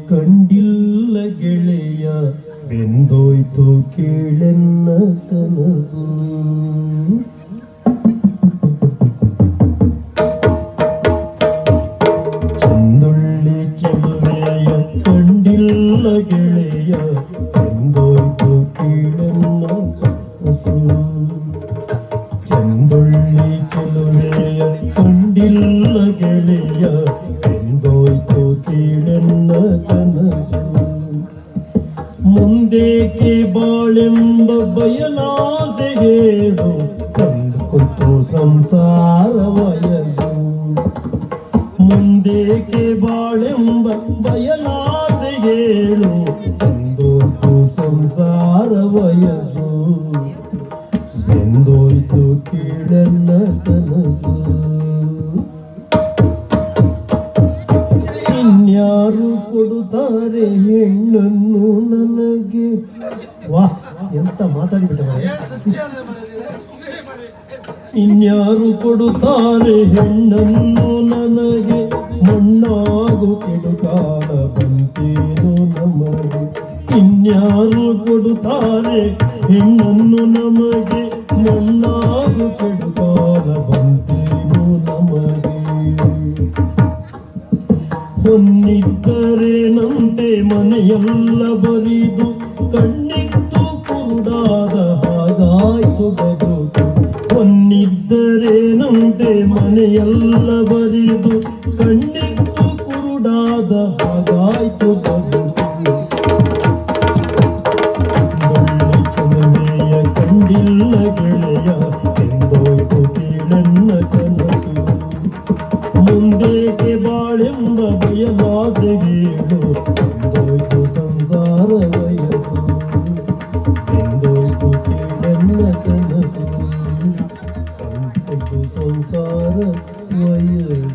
ಕಂಡಿಲ್ಲ ಗೆಳೆಯ ಬೆಂದೋಯ್ತು ಕೇಳೆನ್ನ ಕನಸು. ಚಂದುಳ್ಳಿ ಚೆಲುವೆಯ ಕಂಡಿಲ್ಲ ಗೆಳೆಯ ಬೆಂದೋಯ್ತು ಕೇಳೆನ್ನ ಕನಸು. ಚಂದುಳ್ಳಿ ಚೆಲುವೆಯ ಕಂಡಿಲ್ಲ ಗೆಳೆಯ ಬೆಂದೋಯ್ತು ಕೇಳೆನ್ನ ಕನಸು. ಮುಂದೇಕೆ ಬಾಳೆಂಬ ಬಯಲಾಸೆ ಹೇಳು ಸಂಕುತು ಸಂಸಾರ ವಯಸ್ಸು. ಮುಂದೇಕೆ ಬಾಳೆಂಬ ಬಯಲಾಸೆ ಹೇಳು ಸಂದೋಯ್ತು ಸಂಸಾರ ವಯಸ್ಸು. ಬೆಂದೋಯ್ತು ಕೀಳನ್ನ ಕನಸು. ಇನ್ಯಾರು ಕೊಡುತ್ತಾರೆ ಹೆಣ್ಣನ್ನು ನನಗೆ? ವಾಹ್, ಎಂತ ಮಾತಾಡಿಬಿಟ್ಟ. ಇನ್ಯಾರು ಕೊಡುತ್ತಾರೆ ಹೆಣ್ಣನ್ನು ನನಗೆ? ಮಣ್ಣಾಗು ಕೆಡುಕಾಲ ಬಂತೇನು ನಮಗೆ? ಇನ್ಯಾರು ಕೊಡುತ್ತಾರೆ ಹೆಣ್ಣನ್ನು ನಮಗೆ? ಮಣ್ಣಾಗು ಕೆಡುಕಾಲ ಬಂತೇನು ನಮಗೆ? ಹೊನ್ನಿದ್ದರೇನಂತೆ ಮನೆಯೆಲ್ಲ ಬರಿದು ಕಣ್ಣಿತ್ತು ಕುರುಡಾದ ಹಾಗಾಯ್ತು ಬದುಕು. ಹೊನ್ನಿದ್ದರೇನಂತೆ ಮನೆಯೆಲ್ಲ ಬರಿದು ಕಣ್ಣಿತ್ತು ಕುರುಡಾದ ಹಾಗಾಯ್ತು ಬದುಕು. ಚಲುವೆಯ ಕಂಡಿಲ್ಲ ಗೆಳೆಯ ಎಂದೋಯ್ತು ಕೀಳನ್ನ ಕನಸು. ಮುಂದೇಕೆ ಬಾಳೆಂಬ ಬಯಲಾಸೆ ಹೇಳು ಎಂದೋಯ್ತು ಸಂಸಾರ ವಯಸ್ಸು. ಎಂದೋಯ್ತು ಕೀಳನ್ನ ಕನಸು ಸಂಸಾರ ವಯಸ್ಸು.